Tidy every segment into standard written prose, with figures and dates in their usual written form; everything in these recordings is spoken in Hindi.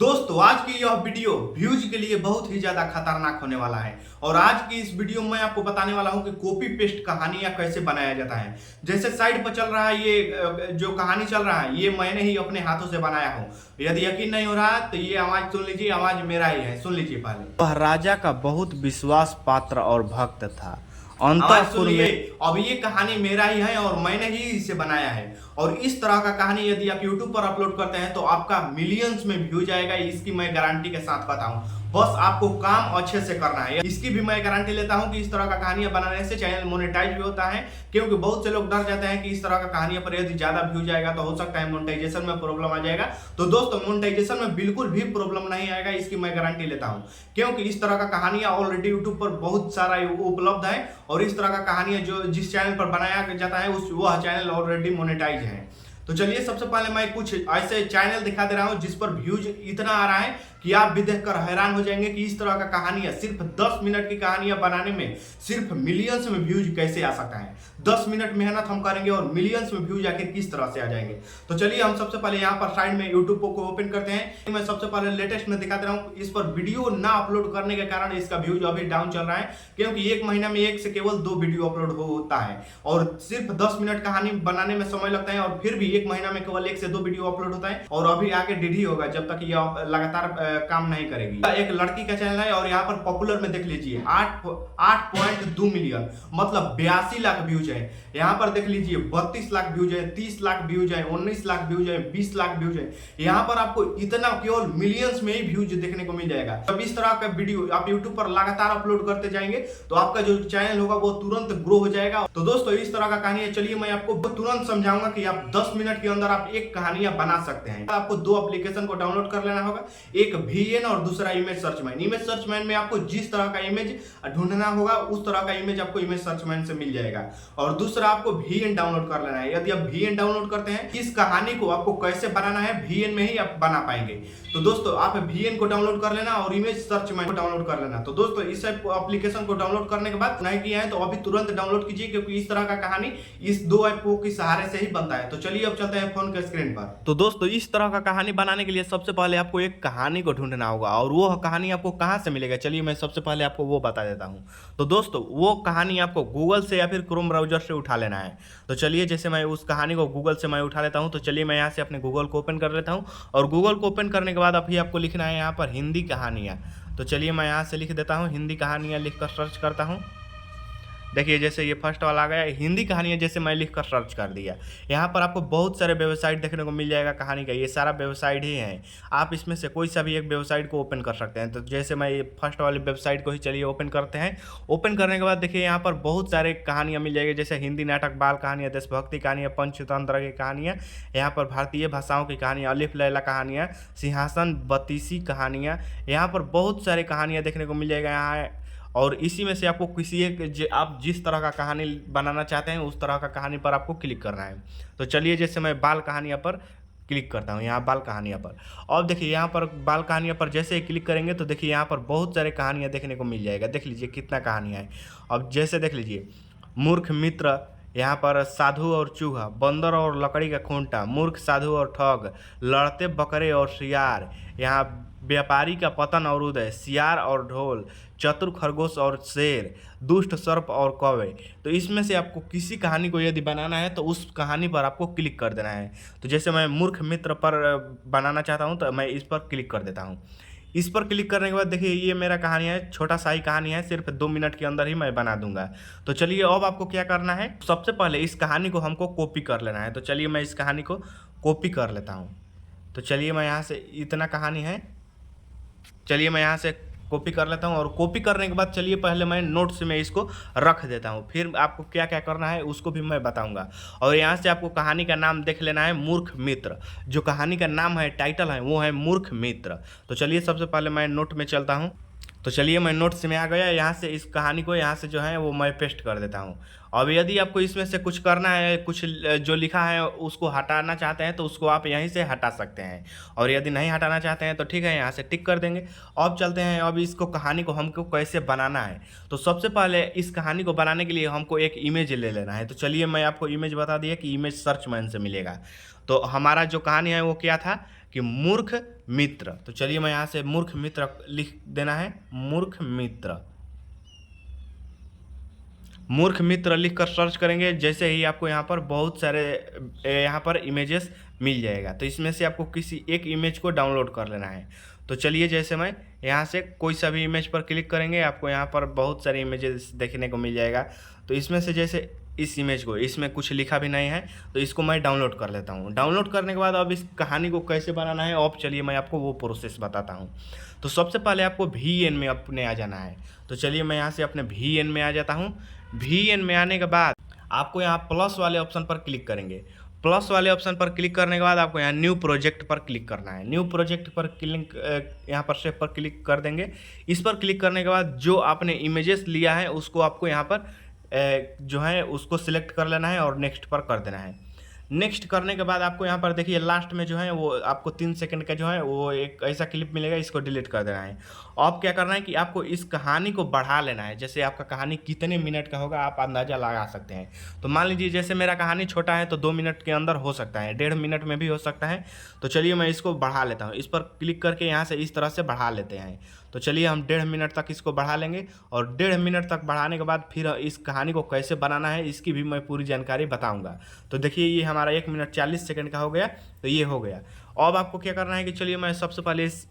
दोस्तों आज की यह वीडियो व्यूज के लिए बहुत ही ज्यादा खतरनाक होने वाला है और आज की इस वीडियो में मैं आपको बताने वाला हूं कि कॉपी पेस्ट कहानियां कैसे बनाया जाता है। जैसे साइड पर चल रहा है ये जो कहानी चल रहा है ये मैंने ही अपने हाथों से बनाया हूं। यदि यकीन नहीं हो रहा तो ये आवाज सुन लीजिए, आवाज मेरा ही है, सुन लीजिए पहले। वह राजा का बहुत विश्वास पात्र और भक्त था। आवाज अंतःपुर सुनिए। में अब ये कहानी मेरा ही है और मैंने ही इसे बनाया है और इस तरह का कहानी यदि आप YouTube पर अपलोड करते हैं तो आपका मिलियंस में व्यू जाएगा, इसकी मैं गारंटी के साथ बताऊं। बस आपको काम अच्छे से करना है। इसकी भी मैं गारंटी लेता हूं कि इस तरह का कहानियां बनाने से चैनल मोनेटाइज भी होता है, क्योंकि बहुत से लोग डर जाते हैं कि इस तरह का कहानियों पर यदि ज्यादा व्यू जाएगा तो हो सकता है मोनेटाइजेशन में प्रॉब्लम आ जाएगा। तो दोस्तों मोनेटाइजेशन में बिल्कुल भी प्रॉब्लम नहीं आएगा, इसकी मैं गारंटी लेता हूं, क्योंकि इस तरह का कहानियां ऑलरेडी यूट्यूब पर बहुत सारा उपलब्ध है और इस तरह का कहानियां जो जिस चैनल पर बनाया जाता है वह चैनल ऑलरेडी मोनेटाइज है। तो चलिए सबसे पहले मैं कुछ ऐसे चैनल दिखा दे रहा हूं जिस पर व्यूज इतना आ रहा है कि आप भी देखकर हैरान हो जाएंगे कि इस तरह का कहानियां सिर्फ 10 मिनट की कहानियां बनाने में सिर्फ मिलियंस में व्यूज कैसे आ सकता है। 10 मिनट मेहनत हम करेंगे और मिलियंस में व्यूज आखिर किस तरह से आ जाएंगे। तो चलिए हम सबसे पहले यहाँ पर साइड में यूट्यूब को ओपन करते हैं। मैं सबसे पहले लेटेस्ट में दिखा दे रहा हूँ। इस पर वीडियो ना अपलोड करने के कारण इसका व्यूज अभी डाउन चल रहा है, क्योंकि एक महीना में एक से केवल 2 वीडियो अपलोड होता है और सिर्फ 10 मिनट कहानी बनाने में समय लगता है और फिर भी एक महीना में केवल 1 से 2 वीडियो अपलोड होता है और अभी आगे डिलीट होगा जब तक यह लगातार काम नहीं करेगी। एक लड़की का चैनल है और यहाँ पर पॉपुलर में देख लीजिए 8.2 मिलियन मतलब 82 लाख व्यूज है। यहाँ पर देख लीजिए 32 लाख व्यूज है, 30 लाख व्यूज है, 19 लाख व्यूज है, 20 लाख व्यूज है। यहाँ पर आपको इतना केवल मिलियंस में ही व्यूज देखने को मिल जाएगा। जब इस तरह का वीडियो आप यूट्यूब पर लगातार अपलोड करते जाएंगे तो आपका जो चैनल होगा वो तुरंत ग्रो हो जाएगा। तो दोस्तों इस तरह का कहानी है। चलिए मैं आपको तुरंत समझाऊंगा कि आप 10 मिनट के अंदर आप एक कहानियां बना सकते हैं। आपको 2 एप्लीकेशन को डाउनलोड कर लेना होगा, एक VN और दूसरा image search man. Image search man में आपको जिस तरह का इमेज ढूंढना होगा उस तरह का इमेज आपको इमेज सर्च मैन से मिल जाएगा। और दूसरा आपको VN डाउनलोड कर लेना है। यदि आप VN डाउनलोड करते हैं इस कहानी को आपको कैसे बनाना है VN में ही आप बना पाएंगे। तो दोस्तों आप VN को डाउनलोड कर लेना और इमेज सर्च मैन को डाउनलोड कर लेना। तो दोस्तों इस एप्लीकेशन को डाउनलोड करने के बाद नहीं किया है तो अभी तुरंत डाउनलोड कीजिए, क्योंकि इस तरह का कहानी इस 2 ऐपों के सहारे से ही बनता है। तो चलिए अब चलते हैं फोन के स्क्रीन पर। तो दोस्तों इस तरह का कहानी बनाने के लिए सबसे पहले आपको एक कहानी को ढूंढना होगा और वो कहानी आपको कहाँ से मिलेगा, चलिए मैं सबसे पहले आपको वो बता देता हूँ। तो दोस्तों वो कहानी आपको गूगल से या फिर क्रोम ब्राउजर से उठा लेना है। तो चलिए जैसे मैं उस कहानी को गूगल से मैं उठा लेता हूँ, तो चलिए मैं यहाँ से अपने गूगल को ओपन कर लेता हूँ और गूगल को ओपन करने के बाद अभी आपको लिखना है यहाँ पर हिंदी कहानियाँ। तो चलिए मैं यहाँ से लिख देता हूँ हिंदी कहानियाँ, लिख कर सर्च करता हूँ। देखिए जैसे ये फर्स्ट वाला आ गया हिंदी कहानियाँ, जैसे मैं लिख कर सर्च कर दिया। यहाँ पर आपको बहुत सारे वेबसाइट देखने को मिल जाएगा कहानी का, ये सारा वेबसाइट ही है। आप इसमें से कोई सा भी एक वेबसाइट को ओपन कर सकते हैं। तो जैसे मैं ये फर्स्ट वाली वेबसाइट को ही चलिए ओपन करते हैं। ओपन करने के बाद देखिए यहाँ पर बहुत सारे कहानियाँ मिल जाएगी, जैसे हिंदी नाटक, बाल कहानियाँ, देशभक्ति कहानियाँ, पंचतंत्र की कहानियाँ, यहाँ पर भारतीय भाषाओं की कहानियाँ, अलिफ लैला कहानियाँ, सिंहासन बत्तीसी कहानियाँ, यहाँ पर बहुत सारी कहानियाँ देखने को मिल जाएगा यहाँ। और इसी में से आपको किसी एक आप जिस तरह का कहानी बनाना चाहते हैं उस तरह का कहानी पर आपको क्लिक करना है। तो चलिए जैसे मैं बाल कहानियाँ पर क्लिक करता हूँ, यहाँ बाल कहानियाँ पर। और देखिए यहाँ पर बाल कहानियाँ पर जैसे ही क्लिक करेंगे तो देखिए यहाँ पर बहुत सारे कहानियाँ देखने को मिल जाएगा। देख लीजिए कितना कहानियाँ है। अब जैसे देख लीजिए मूर्ख मित्र, यहाँ पर साधु और चूहा, बंदर और लकड़ी का खूंटा, मूर्ख साधु और ठग, लड़ते बकरे और सियार, यहाँ व्यापारी का पतन और उदय, सियार और ढोल, चतुर खरगोश और शेर, दुष्ट सर्प और कौवे। तो इसमें से आपको किसी कहानी को यदि बनाना है तो उस कहानी पर आपको क्लिक कर देना है। तो जैसे मैं मूर्ख मित्र पर बनाना चाहता हूँ तो मैं इस पर क्लिक कर देता हूँ। इस पर क्लिक करने के बाद देखिए ये मेरा कहानी है, छोटा सा ही कहानी है, सिर्फ 2 मिनट के अंदर ही मैं बना दूंगा। तो चलिए अब आपको क्या करना है, सबसे पहले इस कहानी को हमको कॉपी कर लेना है। तो चलिए मैं इस कहानी को कॉपी कर लेता हूँ। तो चलिए मैं यहाँ से इतना कहानी है, चलिए मैं यहाँ से कॉपी कर लेता हूँ और कॉपी करने के बाद चलिए पहले मैं नोट्स में इसको रख देता हूँ, फिर आपको क्या क्या करना है उसको भी मैं बताऊँगा। और यहाँ से आपको कहानी का नाम देख लेना है मूर्ख मित्र। जो कहानी का नाम है, टाइटल है, वो है मूर्ख मित्र। तो चलिए सबसे पहले मैं नोट में चलता हूँ। तो चलिए मैं नोट्स में आ गया, यहाँ से इस कहानी को यहाँ से जो है वो मैं पेस्ट कर देता हूँ। अब यदि आपको इसमें से कुछ करना है, कुछ जो लिखा है उसको हटाना चाहते हैं तो उसको आप यहीं से हटा सकते हैं, और यदि नहीं हटाना चाहते हैं तो ठीक है यहाँ से टिक कर देंगे। अब चलते हैं अब इसको कहानी को हमको कैसे बनाना है। तो सबसे पहले इस कहानी को बनाने के लिए हमको एक इमेज ले लेना है। तो चलिए मैं आपको इमेज बता दिया कि इमेज सर्च मैन से मिलेगा। तो हमारा जो कहानी है वो क्या था कि मूर्ख मित्र। तो चलिए मैं यहाँ से मूर्ख मित्र लिख देना है, मूर्ख मित्र। मूर्ख मित्र लिख कर सर्च करेंगे, जैसे ही आपको यहाँ पर बहुत सारे यहाँ पर इमेजेस मिल जाएगा। तो इसमें से आपको किसी एक इमेज को डाउनलोड कर लेना है। तो चलिए जैसे मैं यहाँ से कोई सा भी इमेज पर क्लिक करेंगे, आपको यहाँ पर बहुत सारे इमेजेस देखने को मिल जाएगा। तो इसमें से जैसे इस इमेज को, इसमें कुछ लिखा भी नहीं है, तो इसको मैं डाउनलोड कर लेता हूँ। डाउनलोड करने के बाद अब इस कहानी को कैसे बनाना है, अब चलिए मैं आपको वो प्रोसेस बताता हूँ। तो सबसे पहले आपको VN में अपने आ जाना है। तो चलिए मैं यहाँ से अपने VN में आ जाता हूँ। VN में आने के बाद आपको यहाँ प्लस वाले ऑप्शन पर क्लिक करेंगे। प्लस वाले ऑप्शन पर क्लिक करने के बाद आपको यहाँ न्यू प्रोजेक्ट पर क्लिक करना है। न्यू प्रोजेक्ट पर क्लिक यहाँ पर सेव पर क्लिक कर देंगे। इस पर क्लिक करने के बाद जो आपने इमेजेस लिया है उसको आपको यहाँ पर जो है उसको सिलेक्ट कर लेना है और नेक्स्ट पर कर देना है। नेक्स्ट करने के बाद आपको यहाँ पर देखिए लास्ट में जो है वो आपको 3 सेकंड का जो है वो एक ऐसा क्लिप मिलेगा, इसको डिलीट कर देना है। अब क्या करना है कि आपको इस कहानी को बढ़ा लेना है। जैसे आपका कहानी कितने मिनट का होगा आप अंदाज़ा लगा सकते हैं। तो मान लीजिए जैसे मेरा कहानी छोटा है तो 2 मिनट के अंदर हो सकता है, 1.5 मिनट में भी हो सकता है। तो चलिए मैं इसको बढ़ा लेता हूँ। इस पर क्लिक करके यहाँ से इस तरह से बढ़ा लेते हैं। तो चलिए हम 1.5 मिनट तक इसको बढ़ा लेंगे और 1.5 मिनट तक बढ़ाने के बाद फिर इस कहानी को कैसे बनाना है इसकी भी मैं पूरी जानकारी बताऊंगा। तो देखिए ये हमारा 1 मिनट 40 सेकंड का हो गया। तो ये हो गया। अब आपको क्या करना है कि चलिए मैं सबसे पहले इस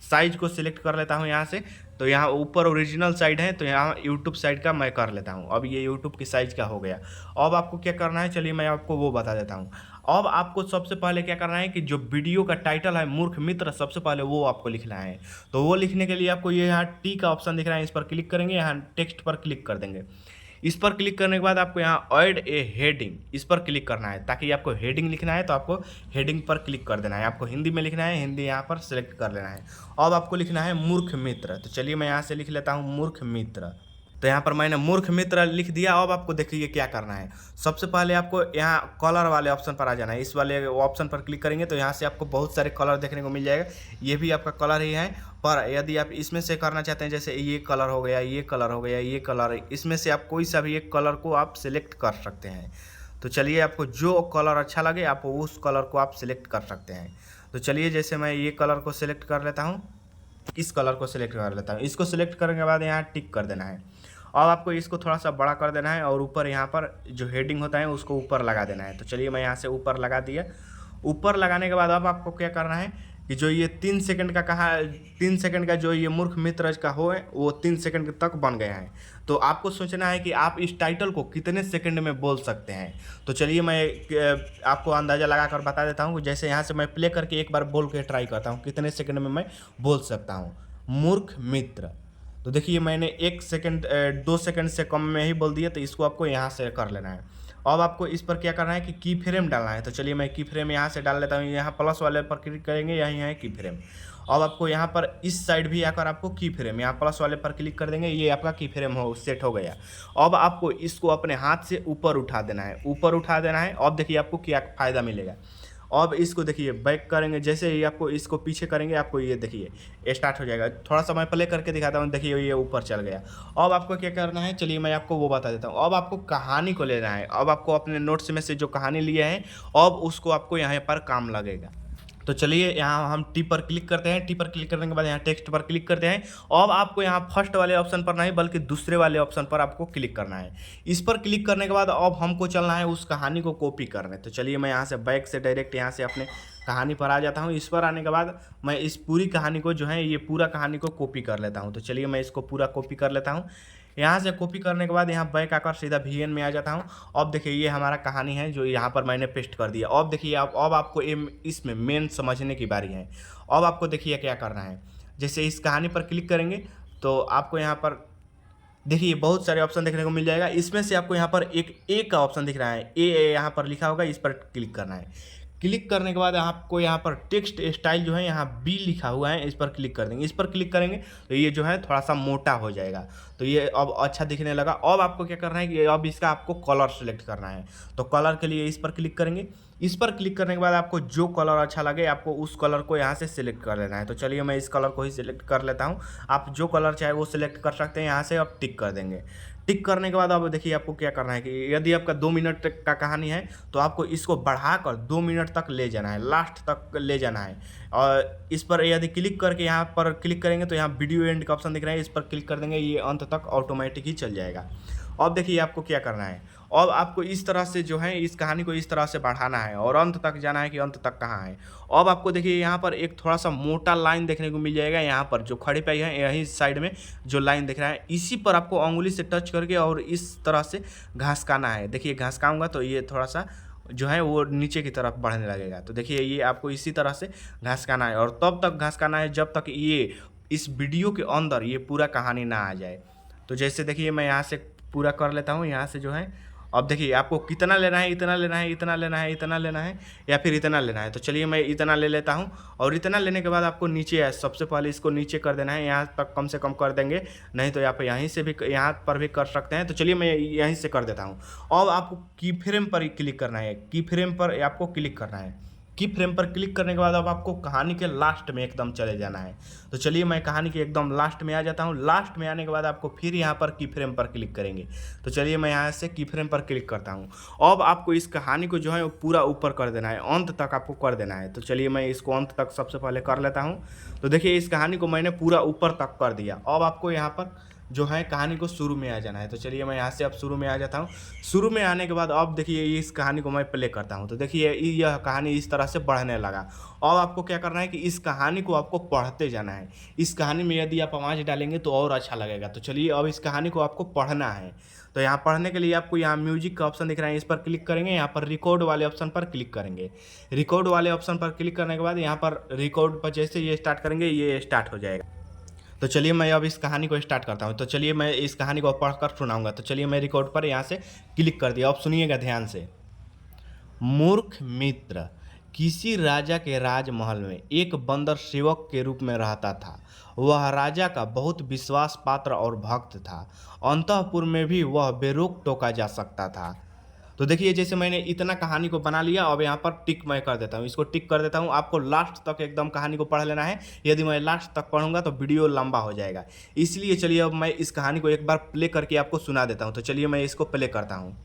साइज को सिलेक्ट कर लेता हूँ यहाँ से। तो यहाँ ऊपर ओरिजिनल साइड है, तो यहाँ यूट्यूब साइड का मैं कर लेता हूँ। अब ये यूट्यूब की साइज का हो गया। अब आपको क्या करना है, चलिए मैं आपको वो बता देता हूँ। अब आपको सबसे पहले क्या करना है कि जो वीडियो का टाइटल है मूर्ख मित्र, सबसे पहले वो आपको लिखना है। तो वो लिखने के लिए आपको ये यहाँ टी का ऑप्शन दिख रहा है, इस पर क्लिक करेंगे, यहाँ टेक्स्ट पर क्लिक कर देंगे। इस पर क्लिक करने के बाद आपको यहाँ ऐड ए हेडिंग, इस पर क्लिक करना है। ताकि आपको हेडिंग लिखना है तो आपको हेडिंग पर क्लिक कर देना है। आपको हिंदी में लिखना है, हिंदी यहाँ पर सेलेक्ट कर लेना है। अब आपको लिखना है मूर्ख मित्र। तो चलिए मैं यहाँ से लिख लेता हूँ मूर्ख मित्र। तो यहाँ पर मैंने मूर्ख मित्र लिख दिया। अब आपको देखिए क्या करना है। सबसे पहले आपको यहाँ कलर वाले ऑप्शन पर आ जाना है। इस वाले ऑप्शन पर क्लिक करेंगे तो यहाँ से आपको बहुत सारे कलर देखने को मिल जाएगा। ये भी आपका कलर ही है, पर यदि आप इसमें से करना चाहते हैं, जैसे ये कलर हो गया, ये कलर हो गया, ये कलर, इसमें से आप कोई सा भी एक कलर को आप सिलेक्ट कर सकते हैं। तो चलिए आपको जो कलर अच्छा लगे आप उस कलर को आप सिलेक्ट कर सकते हैं। तो चलिए जैसे मैं ये कलर को सिलेक्ट कर लेता हूँ, इस कलर को सिलेक्ट कर लेता हूँ। इसको सिलेक्ट करने के बाद यहाँ टिक कर देना है। अब आपको इसको थोड़ा सा बड़ा कर देना है और ऊपर यहाँ पर जो हेडिंग होता है उसको ऊपर लगा देना है। तो चलिए मैं यहाँ से ऊपर लगा दिया। ऊपर लगाने के बाद अब आपको क्या करना है कि जो ये 3 सेकंड का 3 सेकंड का जो ये मूर्ख मित्र का हो है वो 3 सेकंड तक बन गया है। तो आपको सोचना है कि आप इस टाइटल को कितने सेकंड में बोल सकते हैं। तो चलिए मैं आपको अंदाज़ा लगा कर बता देता हूँ। जैसे यहाँ से मैं प्ले करके एक बार बोल के ट्राई करता हूँ कितने सेकंड में मैं बोल सकता हूँ मूर्ख मित्र। तो देखिए मैंने 1 सेकंड 2 सेकंड से कम में ही बोल दिया। तो इसको आपको यहाँ से कर लेना है। अब आपको इस पर क्या करना है कि की फ्रेम डालना है। तो चलिए मैं की फ्रेम यहाँ से डाल लेता हूँ। यहाँ प्लस वाले पर क्लिक करेंगे, यही है की फ्रेम। अब आपको यहाँ पर इस साइड भी आकर आपको की फ्रेम, यहाँ प्लस वाले पर क्लिक कर देंगे, ये आपका की फ्रेम हो सेट हो गया। अब आपको इसको अपने हाथ से ऊपर उठा देना है, ऊपर उठा देना है। अब देखिए आपको क्या फ़ायदा मिलेगा। अब इसको देखिए बैक करेंगे, जैसे ही आपको इसको पीछे करेंगे आपको ये देखिए स्टार्ट हो जाएगा। थोड़ा सा मैं प्ले करके दिखाता हूँ, देखिए ये ऊपर चल गया। अब आपको क्या करना है, चलिए मैं आपको वो बता देता हूँ। अब आपको कहानी को लेना है। अब आपको अपने नोट्स में से जो कहानी लिया है अब उसको आपको यहाँ पर काम लगेगा। तो चलिए यहाँ हम टी पर क्लिक करते हैं। टी पर क्लिक करने के बाद यहाँ टेक्स्ट पर क्लिक करते हैं। अब आपको यहाँ फर्स्ट वाले ऑप्शन पर नहीं बल्कि दूसरे वाले ऑप्शन पर आपको क्लिक करना है। इस पर क्लिक करने के बाद अब हमको चलना है उस कहानी को कॉपी करने। तो चलिए मैं यहाँ से बैक से डायरेक्ट यहाँ से अपने कहानी पर आ जाता हूँ। इस पर आने के बाद मैं इस पूरी कहानी को जो है ये पूरा कहानी को कॉपी कर लेता हूँ। तो चलिए मैं इसको पूरा कॉपी कर लेता हूँ। यहाँ से कॉपी करने के बाद यहाँ बैक आकर सीधा VN में आ जाता हूँ। अब देखिए ये हमारा कहानी है जो यहाँ पर मैंने पेस्ट कर दिया। अब देखिए अब आपको इसमें मेन समझने की बारी है। अब आपको देखिए क्या करना है। जैसे इस कहानी पर क्लिक करेंगे तो आपको यहाँ पर देखिए बहुत सारे ऑप्शन देखने को मिल जाएगा। इसमें से आपको यहाँ पर एक ए का ऑप्शन दिख रहा है, ए यहाँ पर लिखा होगा, इस पर क्लिक करना है। क्लिक करने के बाद आपको यहाँ पर टेक्स्ट स्टाइल जो है यहाँ बी लिखा हुआ है, इस पर क्लिक कर देंगे। इस पर क्लिक करेंगे तो ये जो है थोड़ा सा मोटा हो जाएगा। तो ये अब अच्छा दिखने लगा। अब आपको क्या करना है कि अब इसका आपको कलर सेलेक्ट करना है। तो कलर के लिए इस पर क्लिक करेंगे। इस पर क्लिक करने के बाद आपको जो कलर अच्छा लगे आपको उस कलर को यहाँ से सिलेक्ट कर लेना है। तो चलिए मैं इस कलर को ही सिलेक्ट कर लेता हूँ। आप जो कलर चाहे वो सिलेक्ट कर सकते हैं, यहाँ से आप टिक कर देंगे। टिक करने के बाद अब देखिए आपको क्या करना है कि यदि आपका 2 मिनट का कहानी है तो आपको इसको बढ़ाकर 2 मिनट तक ले जाना है, लास्ट तक ले जाना है। और इस पर यदि क्लिक करके यहाँ पर क्लिक करेंगे तो यहाँ वीडियो एंड का ऑप्शन दिख रहा है, इस पर क्लिक कर देंगे, ये अंत तक ऑटोमेटिक ही चल जाएगा। अब देखिए आपको क्या करना है, अब आपको इस तरह से जो है इस कहानी को इस तरह से बढ़ाना है और अंत तक जाना है कि अंत तक कहाँ है। अब आपको देखिए यहाँ पर एक थोड़ा सा मोटा लाइन देखने को मिल जाएगा, यहाँ पर जो खड़े पे है यही साइड में जो लाइन दिख रहा है, इसी पर आपको उंगली से टच करके और इस तरह से घासकाना है। देखिए घासकाऊंगा तो ये थोड़ा सा जो है वो नीचे की तरफ बढ़ने लगेगा। तो देखिए ये आपको इसी तरह से घासकाना है और तब तक घासकाना है जब तक ये इस वीडियो के अंदर ये पूरा कहानी ना आ जाए। तो जैसे देखिए मैं यहाँ से पूरा कर लेता हूँ, यहाँ से जो है अब देखिए आपको कितना लेना है, इतना लेना है, इतना लेना है, इतना लेना है या फिर इतना लेना है। तो चलिए मैं इतना ले लेता हूँ और इतना लेने के बाद आपको नीचे सबसे पहले इसको नीचे कर देना है, यहाँ तक कम से कम कर देंगे, नहीं तो आप यहीं से भी यहाँ पर भी कर सकते हैं। तो चलिए मैं यहीं से कर देता हूँ। अब आपको की फ्रेम पर क्लिक करना है, की फ्रेम पर आपको क्लिक करना है। की फ्रेम पर क्लिक करने के बाद अब आपको कहानी के लास्ट में एकदम चले जाना है। तो चलिए मैं कहानी के एकदम लास्ट में आ जाता हूँ। लास्ट में आने के बाद आपको फिर यहाँ पर की फ्रेम पर क्लिक करेंगे। तो चलिए मैं यहाँ से की फ्रेम पर क्लिक करता हूँ। अब आपको इस कहानी को जो है वो पूरा ऊपर कर देना है, अंत तक आपको कर देना है। तो चलिए मैं इसको अंत तक सबसे पहले कर लेता हूँ। तो देखिए इस कहानी को मैंने पूरा ऊपर तक कर दिया। अब आपको यहाँ पर जो है कहानी को शुरू में आ जाना है। तो चलिए मैं यहाँ से अब शुरू में आ जाता हूँ। शुरू में आने के बाद अब देखिए इस कहानी को मैं प्ले करता हूँ। तो देखिए यह कहानी इस तरह से बढ़ने लगा। अब आपको क्या करना है कि इस कहानी को आपको पढ़ते जाना है। इस कहानी में यदि आप आवाज़ डालेंगे तो और अच्छा लगेगा। तो चलिए अब इस कहानी को आपको पढ़ना है। तो यहाँ पढ़ने के लिए आपको यहाँ म्यूजिक का ऑप्शन दिख रहा है, इस पर क्लिक करेंगे, यहाँ पर रिकॉर्ड वाले ऑप्शन पर क्लिक करेंगे। रिकॉर्ड वाले ऑप्शन पर क्लिक करने के बाद यहाँ पर रिकॉर्ड पर जैसे ये स्टार्ट करेंगे ये स्टार्ट हो जाएगा। तो चलिए मैं अब इस कहानी को स्टार्ट करता हूँ। तो चलिए मैं इस कहानी को पढ़कर सुनाऊंगा। तो चलिए मैं रिकॉर्ड पर यहाँ से क्लिक कर दिया। अब सुनिएगा ध्यान से। मूर्ख मित्र, किसी राजा के राजमहल में एक बंदर सेवक के रूप में रहता था। वह राजा का बहुत विश्वास पात्र और भक्त था। अंतःपुर में भी वह बेरोक टोका जा सकता था। तो देखिए जैसे मैंने इतना कहानी को बना लिया, अब यहाँ पर टिक मैं कर देता हूँ, इसको टिक कर देता हूँ। आपको लास्ट तक एकदम कहानी को पढ़ लेना है। यदि मैं लास्ट तक पढ़ूंगा तो वीडियो लंबा हो जाएगा, इसलिए चलिए अब मैं इस कहानी को एक बार प्ले करके आपको सुना देता हूँ। तो चलिए मैं इसको प्ले करता हूँ।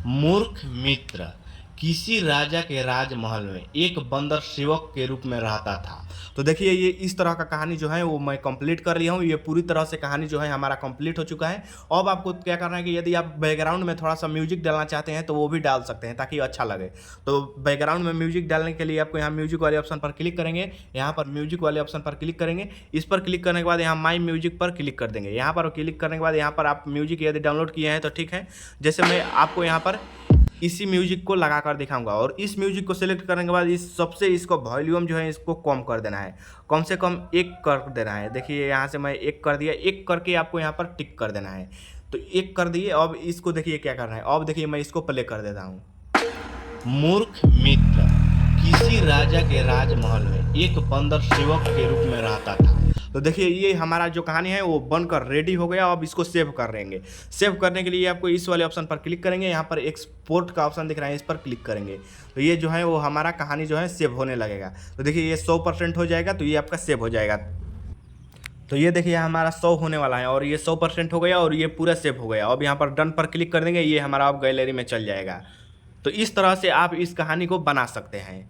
मूर्ख मित्र, किसी राजा के राजमहल में एक बंदर सेवक के रूप में रहता था। तो देखिए ये इस तरह का कहानी जो है वो मैं कंप्लीट कर लिया हूँ। ये पूरी तरह से कहानी जो है हमारा कंप्लीट हो चुका है। अब आपको क्या करना है कि यदि आप बैकग्राउंड में थोड़ा सा म्यूजिक डालना चाहते हैं तो वो भी डाल सकते हैं ताकि अच्छा लगे। तो बैकग्राउंड में म्यूजिक डालने के लिए आपको यहाँ म्यूजिक वाले ऑप्शन पर क्लिक करेंगे, यहाँ पर म्यूजिक वाले ऑप्शन पर क्लिक करेंगे। इस पर क्लिक करने के बाद यहाँ माई म्यूजिक पर क्लिक कर देंगे। यहाँ पर क्लिक करने के बाद यहाँ पर आप म्यूजिक यदि डाउनलोड किए हैं तो ठीक है। जैसे मैं आपको यहाँ पर इसी म्यूजिक को लगा कर दिखाऊंगा और इस म्यूजिक को सिलेक्ट करने के बाद इस सबसे इसको वॉल्यूम जो है इसको कम कर देना है, कम से कम 1 कर देना है। देखिए यहाँ से मैं 1 कर दिया, 1 करके आपको यहाँ पर टिक कर देना है। तो 1 कर दिए। अब इसको देखिए क्या करना है। अब देखिए मैं इसको प्ले कर देता हूँ। मूर्ख मित्र, किसी राजा के राजमहल में एक बंदर सेवक के रूप में रहता था। तो देखिए ये हमारा जो कहानी है वो बनकर रेडी हो गया। अब इसको सेव कर लेंगे। सेव करने के लिए आपको इस वाले ऑप्शन पर क्लिक करेंगे, यहाँ पर एक्सपोर्ट का ऑप्शन दिख रहा है, इस पर क्लिक करेंगे। तो ये जो है वो हमारा कहानी जो है सेव होने लगेगा। तो देखिए ये 100% हो जाएगा, तो ये आपका सेव हो जाएगा। तो ये देखिए हमारा 100 होने वाला है और ये 100% हो गया और ये पूरा सेव हो गया। अब यहाँ पर डन पर क्लिक कर देंगे, ये हमारा अब गैलरी में चल जाएगा। तो इस तरह से आप इस कहानी को बना सकते हैं।